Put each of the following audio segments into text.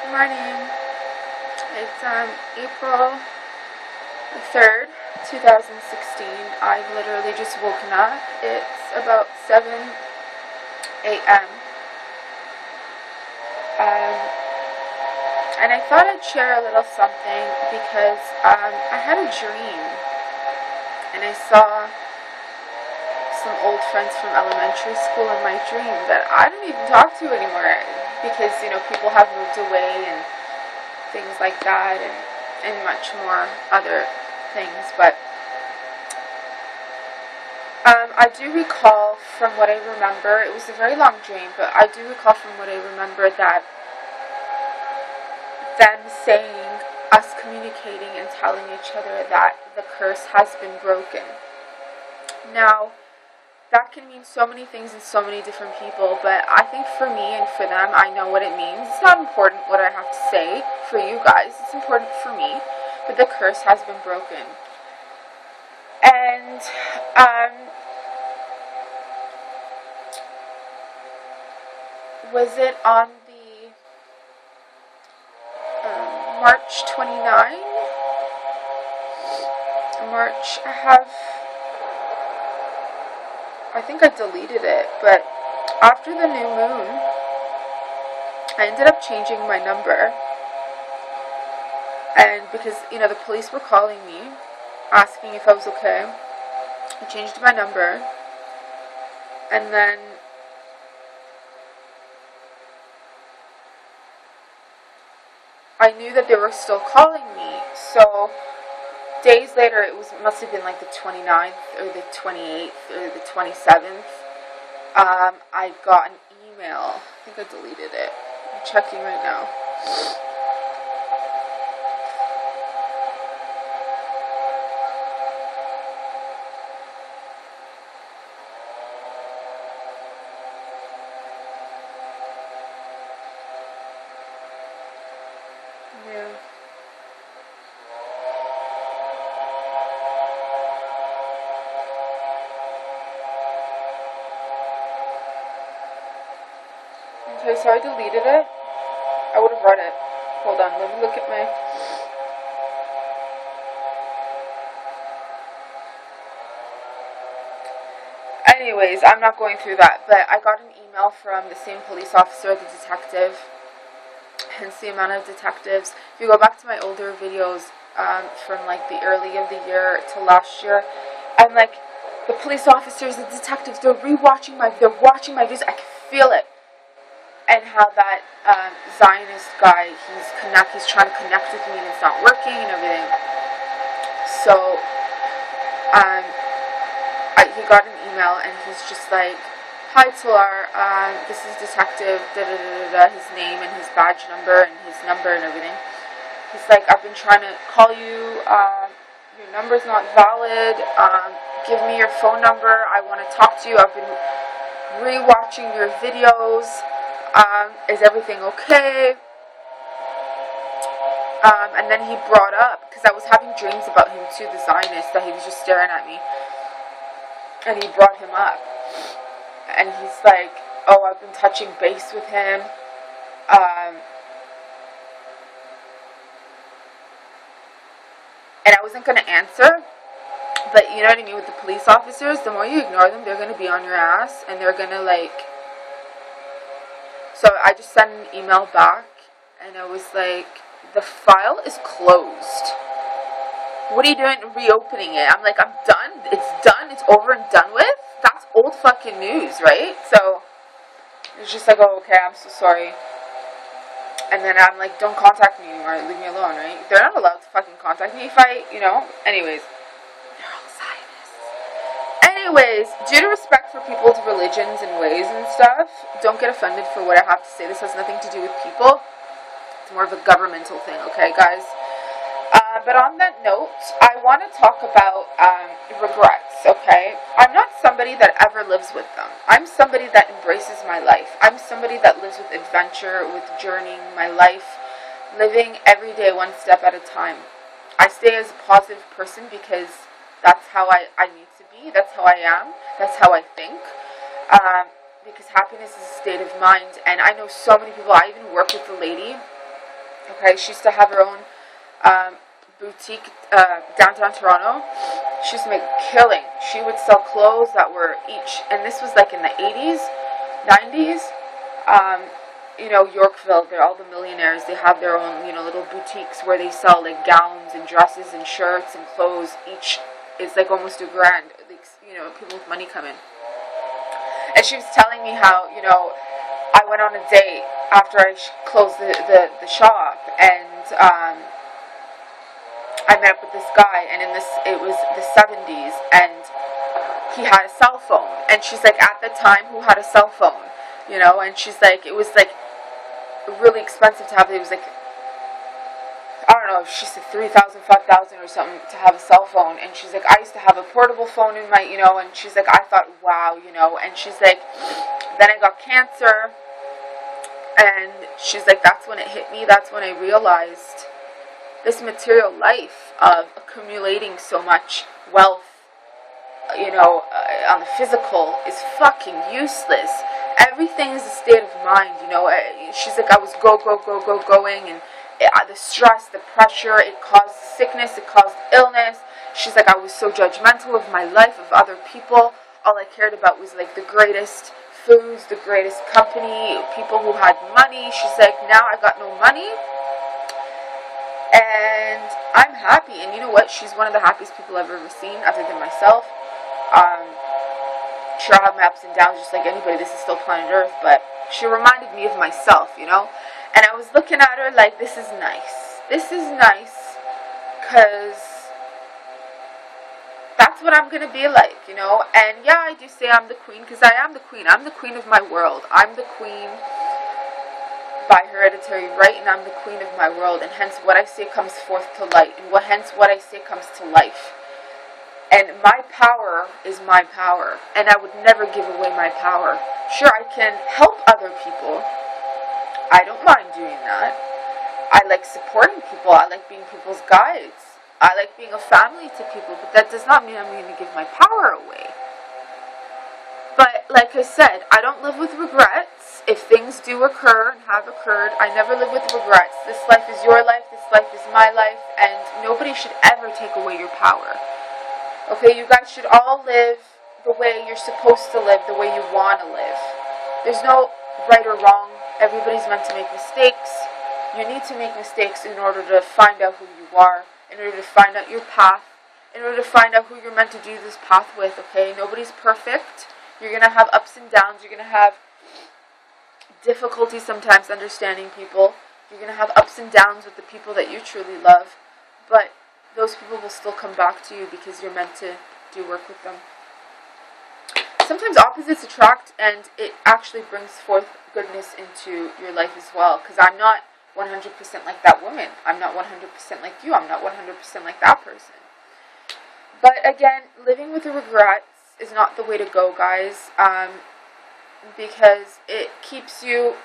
Morning. It's April the 3rd, 2016. I've literally just woken up. It's about 7 a.m. And I thought I'd share a little something because I had a dream and I saw some old friends from elementary school in my dream that I don't even talk to anymore because, people have moved away and things like that and much more other things. But I do recall from what I remember, it was a very long dream, but I do recall from what I remember that them saying, us communicating and telling each other that the curse has been broken. Now, that can mean so many things in so many different people, but I think for me and for them, I know what it means. It's not important what I have to say for you guys. It's important for me, but the curse has been broken. And was it on the March 29? I think I deleted it, but after the new moon, I ended up changing my number. And because, the police were calling me, asking if I was okay, I changed my number. And then I knew that they were still calling me. So days later, must have been like the 29th or the 28th or the 27th, I got an email. I think I deleted it. I'm checking right now. Yeah. Okay, so I deleted it. I would have read it. Hold on, let me look at my... Anyways, I'm not going through that, but I got an email from the same police officer, the detective, hence the amount of detectives. If you go back to my older videos from like the early of the year to last year, I'm like, the police officers, the detectives, they're watching my videos, I can feel it. And how that Zionist guy, he's trying to connect with me and it's not working and everything. So, he got an email and he's just like, "Hi Talar, this is Detective da-da-da-da-da," his name and his badge number and his number and everything. He's like, "I've been trying to call you, your number's not valid, give me your phone number, I want to talk to you, I've been re-watching your videos. Is everything okay?" And then he brought up, because I was having dreams about him too, the Zionist, that he was just staring at me. And he brought him up. And he's like, "Oh, I've been touching base with him. And I wasn't going to answer. But you know what I mean with the police officers? The more you ignore them, they're going to be on your ass. And they're going to like... So I just sent an email back, and I was like, "The file is closed. What are you doing reopening it?" I'm like, "I'm done. It's done. It's over and done with." That's old fucking news, right? So it's just like, "Oh, okay, I'm so sorry." And then I'm like, "Don't contact me anymore. Leave me alone," right? They're not allowed to fucking contact me if I, Anyways. Anyways, due to respect for people's religions and ways and stuff, don't get offended for what I have to say. This has nothing to do with people. It's more of a governmental thing, okay, guys? But on that note, I want to talk about regrets, okay? I'm not somebody that ever lives with them. I'm somebody that embraces my life. I'm somebody that lives with adventure, with journeying my life, living every day one step at a time. I stay as a positive person because that's how I need to be. That's how I am. That's how I think. Because happiness is a state of mind. And I know so many people. I even work with a lady Okay, she used to have her own boutique downtown Toronto. She used to make a killing. She would sell clothes that were each, and this was like in the 80s, 90s. You know, Yorkville, they're all the millionaires. They have their own, you know, little boutiques where they sell like gowns and dresses and shirts and clothes. Each is like almost $1,000. Like, you know, people with money come in. And she was telling me how, you know, I went on a date after I closed the shop, and I met up with this guy, and it was the 70s, and he had a cell phone. And she's like, at the time, who had a cell phone? You know, and she's like, it was like really expensive to have. It was like, I don't know, she said 3,000, 5,000 or something to have a cell phone. And she's like, I used to have a portable phone in my, you know, and she's like, I thought, wow, you know. And she's like, then I got cancer, and she's like, that's when it hit me. That's when I realized this material life of accumulating so much wealth, you know, on the physical is fucking useless. Everything is a state of mind, you know. She's like, I was going, and the stress, the pressure, it caused sickness, it caused illness. She's like, I was so judgmental of my life, of other people. All I cared about was like the greatest foods, the greatest company, people who had money. She's like, now I got no money, and I'm happy. And you know what? She's one of the happiest people I've ever seen, other than myself. Sure, I have my ups and downs just like anybody. This is still planet Earth, but she reminded me of myself, you know. And I was looking at her like, this is nice. This is nice, because that's what I'm gonna be like, you know. And yeah, I do say I'm the queen, because I am the queen. I'm the queen of my world. I'm the queen by hereditary right, and I'm the queen of my world. And hence, what I say comes forth to light, and what I say comes to life. And my power is my power, and I would never give away my power. Sure, I can help other people. I don't mind doing that. I like supporting people. I like being people's guides. I like being a family to people, but that does not mean I'm going to give my power away. But like I said, I don't live with regrets. If things do occur and have occurred, I never live with regrets. This life is your life, this life is my life, and nobody should ever take away your power. Okay, you guys should all live the way you're supposed to live, the way you want to live. There's no right or wrong. Everybody's meant to make mistakes. You need to make mistakes in order to find out who you are, in order to find out your path, in order to find out who you're meant to do this path with, okay? Nobody's perfect. You're going to have ups and downs. You're going to have difficulty sometimes understanding people. You're going to have ups and downs with the people that you truly love. But those people will still come back to you because you're meant to do work with them. Sometimes opposites attract, and it actually brings forth goodness into your life as well. Because I'm not 100% like that woman. I'm not 100% like you. I'm not 100% like that person. But again, living with the regrets is not the way to go, guys. Because it keeps you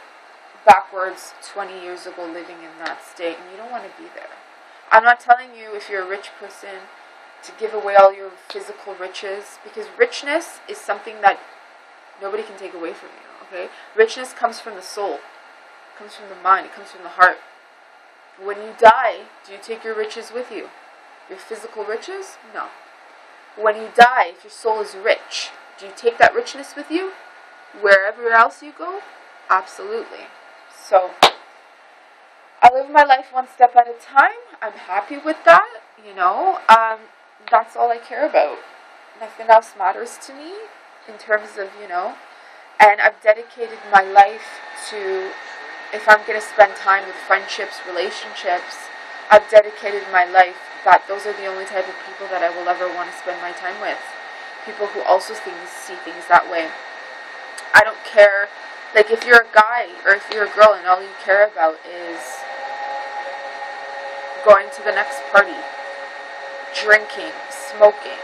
backwards 20 years ago living in that state, and you don't want to be there. I'm not telling you, if you're a rich person, to give away all your physical riches, because richness is something that nobody can take away from you, okay? Richness comes from the soul. It comes from the mind. It comes from the heart. When you die, do you take your riches with you? Your physical riches? No. When you die, if your soul is rich, do you take that richness with you? Wherever else you go? Absolutely. So, I live my life one step at a time. I'm happy with that, you know. That's all I care about. Nothing else matters to me in terms of, you know. And I've dedicated my life to, if I'm going to spend time with friendships, relationships, I've dedicated my life that those are the only type of people that I will ever want to spend my time with. People who also see things that way. I don't care, like if you're a guy or if you're a girl and all you care about is going to the next party, drinking, smoking,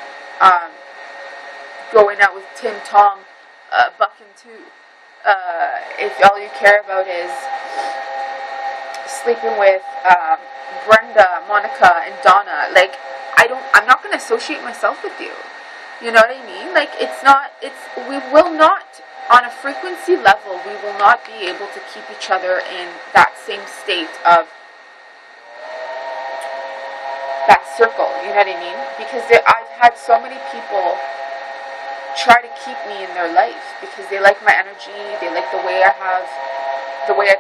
going out with Tim, Tom, Buck and Two. If all you care about is sleeping with Brenda, Monica, and Donna, like I'm not going to associate myself with you. You know what I mean? Like we will not, on a frequency level, we will not be able to keep each other in that same state of that circle, you know what I mean? Because I've had so many people try to keep me in their life because they like my energy, they like the way I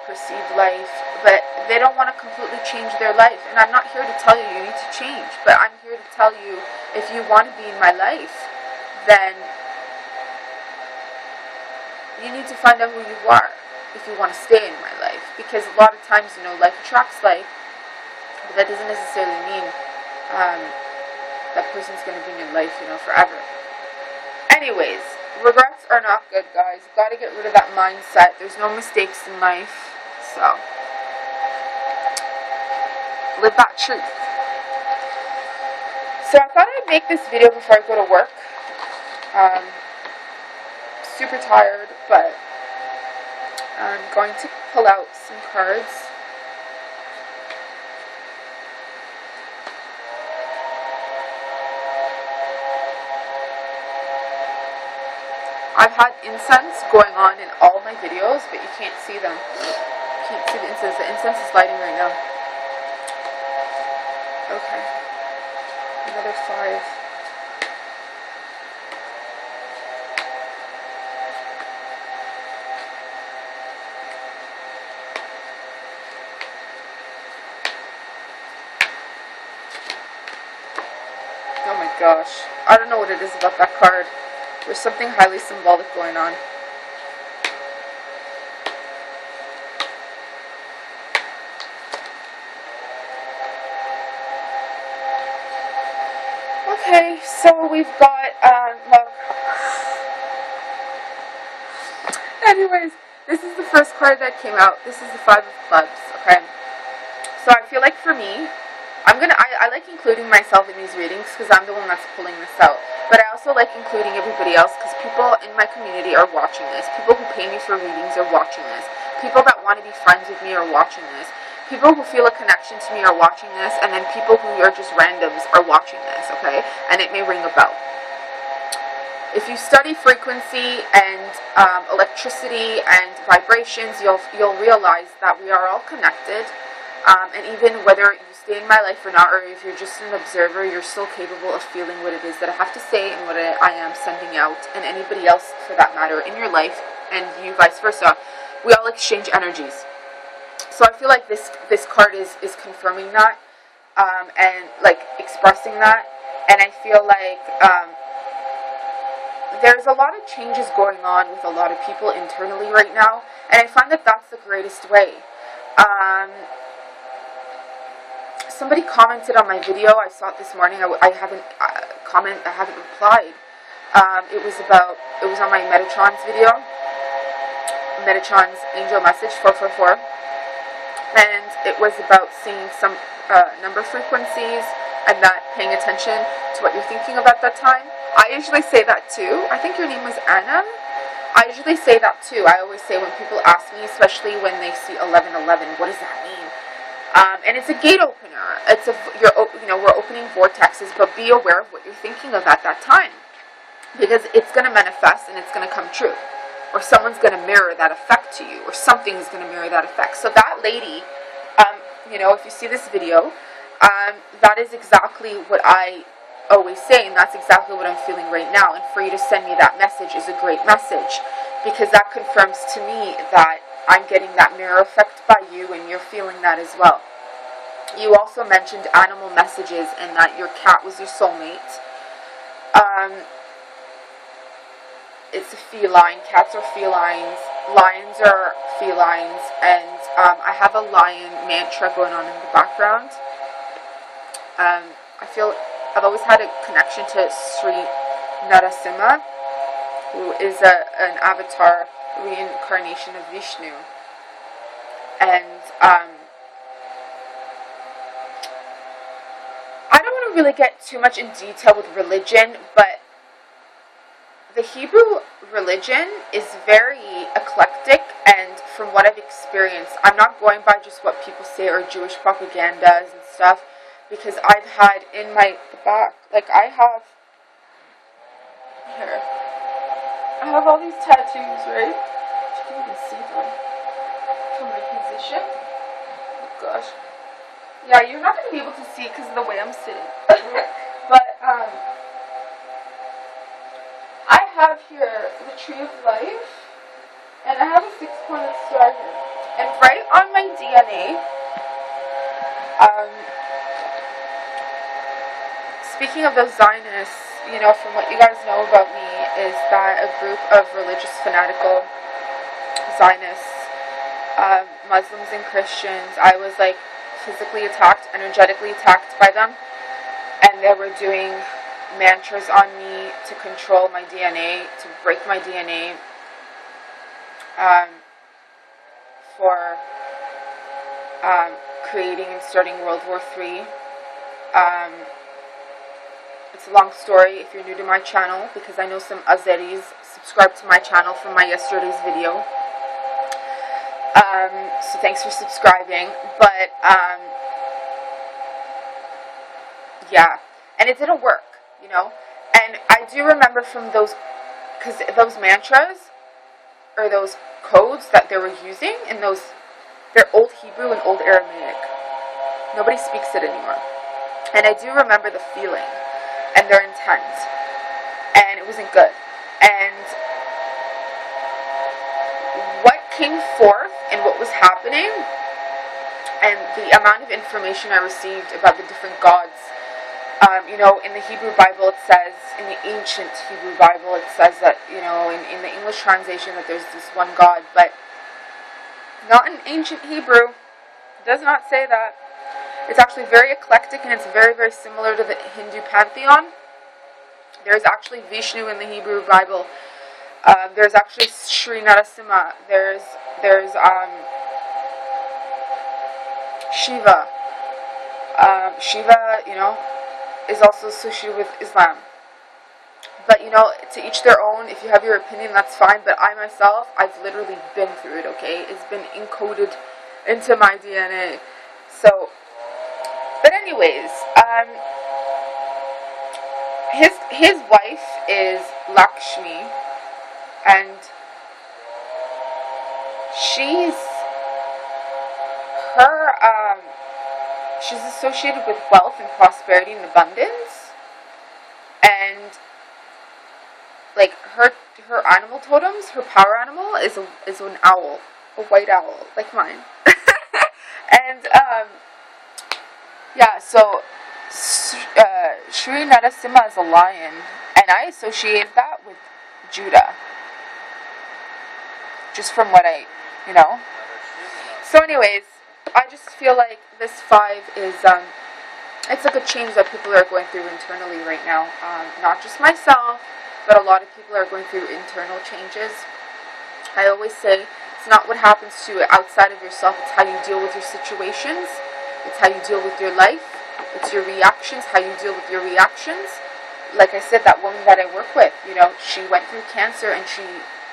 perceive life, but they don't want to completely change their life. And I'm not here to tell you you need to change, but I'm here to tell you, if you want to be in my life, then you need to find out who you are if you want to stay in my life. Because a lot of times, life attracts life, but that doesn't necessarily mean that person's going to be in your life, forever. Anyways, regrets are not good, guys. You've got to get rid of that mindset. There's no mistakes in life, so live that truth. So I thought I'd make this video before I go to work. Super tired, but I'm going to pull out some cards. I've had incense going on in all my videos, but you can't see them. You can't see the incense. The incense is lighting right now. Okay. Another 5. Oh my gosh. I don't know what it is about that card. There's something highly symbolic going on. Okay, so we've got, look. Anyways, this is the first card that came out. This is the 5 of Clubs, okay? So I feel like for me, I like including myself in these readings because I'm the one that's pulling this out. But I also like including everybody else because people in my community are watching this. People who pay me for readings are watching this. People that want to be friends with me are watching this. People who feel a connection to me are watching this. And then people who are just randoms are watching this, okay? And it may ring a bell. If you study frequency and electricity and vibrations, you'll realize that we are all connected. And even whether you stay in my life or not, or if you're just an observer, you're still capable of feeling what it is that I have to say and what I am sending out, and anybody else for that matter in your life, and you vice versa. We all exchange energies. So I feel like this card is confirming that, and like expressing that, and I feel like there's a lot of changes going on with a lot of people internally right now, and I find that that's the greatest way. Somebody commented on my video. I saw it this morning. I haven't replied. It was on my Metatron's video. Metatron's angel message 444, and it was about seeing some number frequencies and that paying attention to what you're thinking of at that time. I usually say that too. I think your name was Anna. I usually say that too. I always say when people ask me, especially when they see 1111, what does that mean? And it's a gate opener. We're opening vortexes, but be aware of what you're thinking of at that time, because it's going to manifest and it's going to come true, or someone's going to mirror that effect to you, or something's going to mirror that effect. So that lady, if you see this video, that is exactly what I always say, and that's exactly what I'm feeling right now. And for you to send me that message is a great message, because that confirms to me that I'm getting that mirror effect by you, and you're feeling that as well. You also mentioned animal messages and that your cat was your soulmate. It's a feline. Cats are felines. Lions are felines. And I have a lion mantra going on in the background. I feel I've always had a connection to Sri Narasimha, who is an avatar reincarnation of Vishnu. And I don't want to really get too much in detail with religion, but the Hebrew religion is very eclectic, and from what I've experienced, I'm not going by just what people say or Jewish propagandas and stuff, because I've had in the back, I have all these tattoos, right? You can even see them from my position. Oh gosh. Yeah, you're not going to be able to see because of the way I'm sitting. But, I have here the Tree of Life, and I have a 6-pointed star here. And right on my DNA, speaking of those Zionists, you know, from what you guys know about me, is that a group of religious fanatical Zionists, Muslims and Christians, I was like physically attacked, energetically attacked by them, and they were doing mantras on me to control my DNA, to break my DNA, for creating and starting World War III. It's a long story if you're new to my channel, because I know some Azeris subscribed to my channel from my yesterday's video. So thanks for subscribing. But, yeah. And it didn't work, you know. And I do remember from those, because those mantras, or those codes that they were using, and those, they're Old Hebrew and Old Aramaic. Nobody speaks it anymore. And I do remember the feeling and their intent, and it wasn't good. And what came forth and what was happening, and the amount of information I received about the different gods, you know, in the Hebrew Bible it says, in the ancient Hebrew Bible it says that, you know, in the English translation that there's this one God, but not in ancient Hebrew. It does not say that. It's actually very eclectic, and it's very, very similar to the Hindu pantheon. There's actually Vishnu in the Hebrew Bible. There's actually Sri Narasimha. There's Shiva. Shiva, you know, is also associated with Islam. But, you know, to each their own. If you have your opinion, that's fine. But I myself, I've literally been through it, okay? It's been encoded into my DNA. So, but anyways, his wife is Lakshmi, and she's associated with wealth and prosperity and abundance, and like her animal totems, her power animal is an owl, a white owl, like mine. And yeah, so Sri Narasimha is a lion, and I associate that with Judah, just from what I, you know. So anyways, I just feel like this 5 is, it's like a change that people are going through internally right now. Not just myself, but a lot of people are going through internal changes. I always say, it's not what happens to you outside of yourself, it's how you deal with your situations. It's how you deal with your life. It's your reactions, how you deal with your reactions. Like I said, that woman that I work with, you know, she went through cancer, and she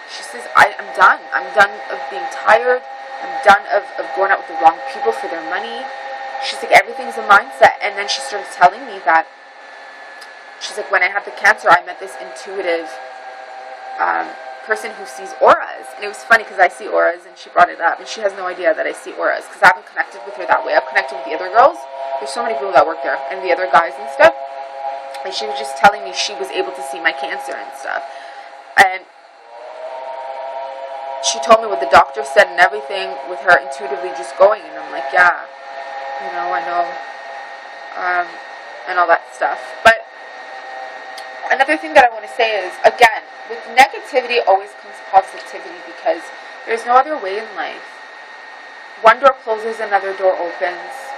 says, I'm done. I'm done of being tired. I'm done of going out with the wrong people for their money. She's like, everything's a mindset. And then she started telling me that, she's like, when I had the cancer, I met this intuitive person who sees auras. And it was funny because I see auras, and she brought it up, and she has no idea that I see auras because I haven't connected with her that way. I've connected with the other girls. There's so many people that work there, and the other guys and stuff. And she was just telling me she was able to see my cancer and stuff. And she told me what the doctor said and everything, with her intuitively just going. And I'm like, yeah, you know, I know, and all that stuff. But another thing that I want to say is, again, with negativity always comes positivity, because there's no other way in life. One door closes, another door opens.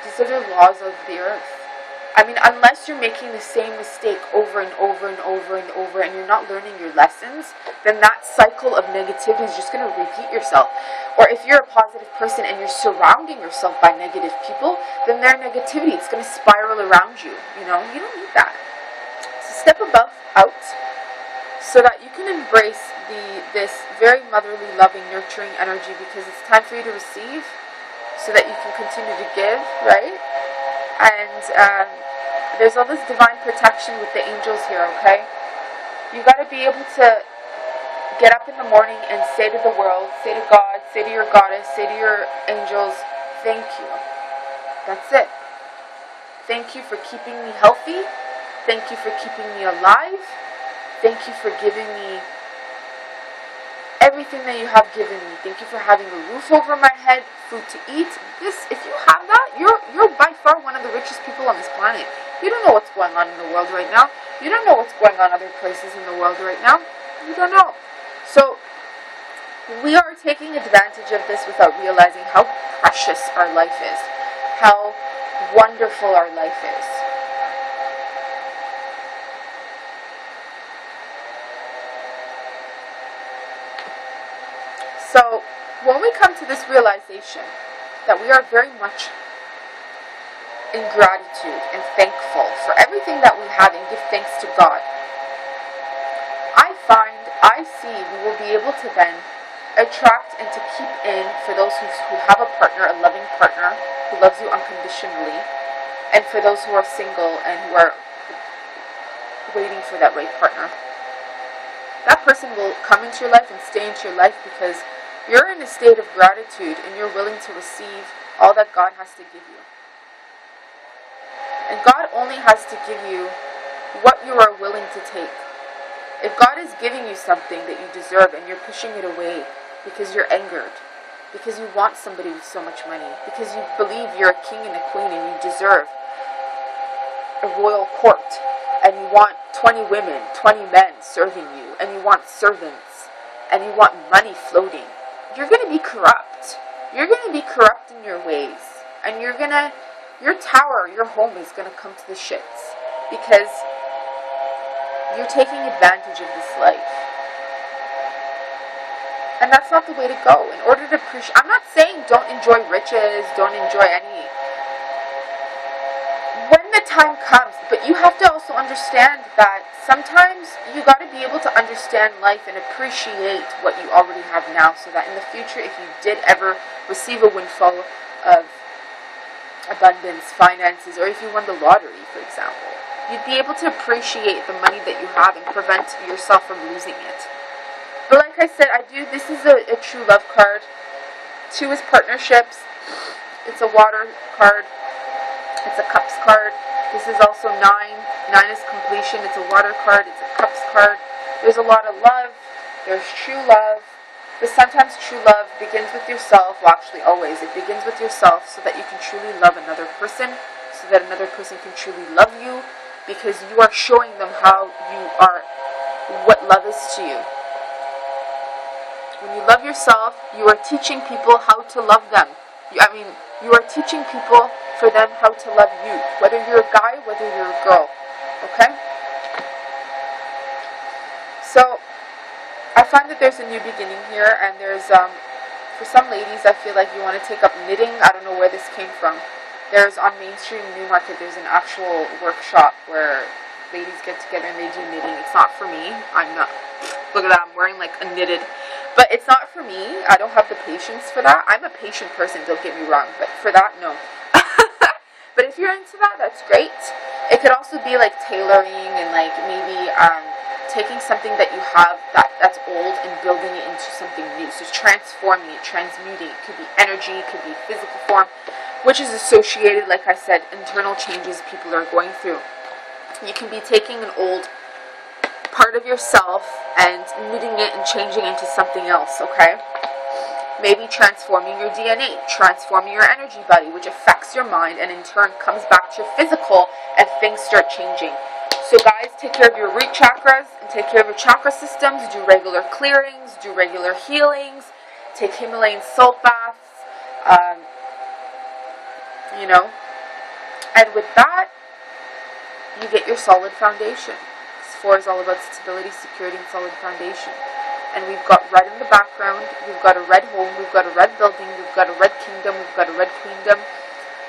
These are the laws of the earth. I mean, unless you're making the same mistake over and over and over and over, and you're not learning your lessons, then that cycle of negativity is just going to repeat yourself. Or if you're a positive person and you're surrounding yourself by negative people, then their negativity, it's going to spiral around you. You know, you don't need that. So step above, out, so that you can embrace this very motherly, loving, nurturing energy, because it's time for you to receive, so that you can continue to give, right? And there's all this divine protection with the angels here, okay? You got to be able to get up in the morning and say to the world, say to God, say to your goddess, say to your angels, thank you. That's it. Thank you for keeping me healthy. Thank you for keeping me alive. Thank you for giving me everything that you have given me. Thank you for having a roof over my head, food to eat. If you have that, you're by far one of the richest people on this planet. You don't know what's going on in the world right now. You don't know what's going on other places in the world right now. You don't know. So we are taking advantage of this without realizing how precious our life is, how wonderful our life is. So when we come to this realization that we are very much in gratitude and thankful for everything that we have and give thanks to God, I see we will be able to then attract and to keep in, for those who have a partner, a loving partner who loves you unconditionally, and for those who are single and who are waiting for that right partner. That person will come into your life and stay into your life because you're in a state of gratitude and you're willing to receive all that God has to give you. And God only has to give you what you are willing to take. If God is giving you something that you deserve and you're pushing it away because you're angered, because you want somebody with so much money, because you believe you're a king and a queen and you deserve a royal court, and you want 20 women, 20 men serving you, and you want servants, and you want money floating, you're going to be corrupt. You're going to be corrupt in your ways, and your tower, your home is going to come to the shits because you're taking advantage of this life. And that's not the way to go. In order to appreciate, I'm not saying don't enjoy riches, don't enjoy any. When the time comes, but you have to also understand that sometimes you got to be able to understand life and appreciate what you already have now, so that in the future, if you did ever receive a windfall of abundance, finances, or if you won the lottery, for example, you'd be able to appreciate the money that you have and prevent yourself from losing it. But like I said, this is a true love card. 2 is partnerships. It's a water card. It's a cups card. This is also 9. 9 is completion. It's a water card. It's a cups card. There's a lot of love. There's true love. But sometimes true love begins with yourself. Well, actually always. It begins with yourself so that you can truly love another person, so that another person can truly love you, because you are showing them how you are, what love is to you. When you love yourself, you are teaching people how to love them. You are teaching people for them how to love you, whether you're a guy, whether you're a girl. Okay? So, I find that there's a new beginning here, and there's, for some ladies, I feel like you want to take up knitting. I don't know where this came from. There's on Main Street in Newmarket, there's an actual workshop where ladies get together and they do knitting. It's not for me. Look at that, I'm wearing like a knitted. But it's not for me. I don't have the patience for that. I'm a patient person, don't get me wrong. But for that, no. But if you're into that, that's great. It could also be like tailoring and like maybe taking something that you have that's old and building it into something new. So transforming it, transmuting. It could be energy, it could be physical form, which is associated, like I said, internal changes people are going through. You can be taking an old part of yourself and knitting it and changing it into something else, okay? Maybe transforming your DNA, transforming your energy body, which affects your mind and in turn comes back to your physical and things start changing. So guys, take care of your root chakras and take care of your chakra systems. Do regular clearings, do regular healings, take Himalayan salt baths, and with that, you get your solid foundation. 4 is all about stability, security, and solid foundation. And we've got red in the background, we've got a red home, we've got a red building, we've got a red kingdom, we've got a red queendom.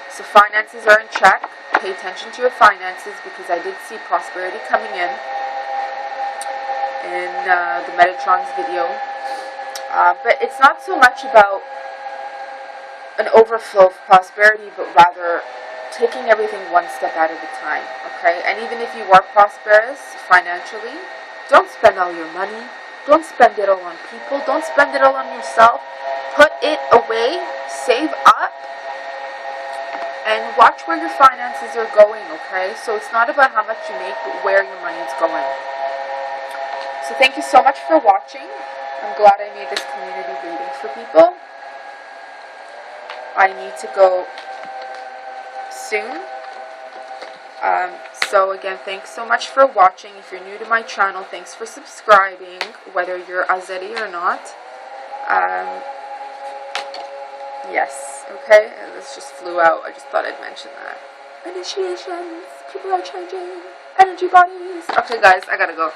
So finances are in check. Pay attention to your finances, because I did see prosperity coming in the Metatron's video. But it's not so much about an overflow of prosperity, but rather taking everything one step at a time, okay? And even if you are prosperous financially, don't spend all your money. Don't spend it all on people. Don't spend it all on yourself. Put it away. Save up. And watch where your finances are going, okay? So it's not about how much you make, but where your money is going. So thank you so much for watching. I'm glad I made this community reading for people. I need to go soon. So again, thanks so much for watching. If you're new to my channel, thanks for subscribing, whether you're Azeri or not. Yes, okay, this just flew out. I just thought I'd mention that. Initiations, people are changing, energy bodies. Okay guys, I gotta go.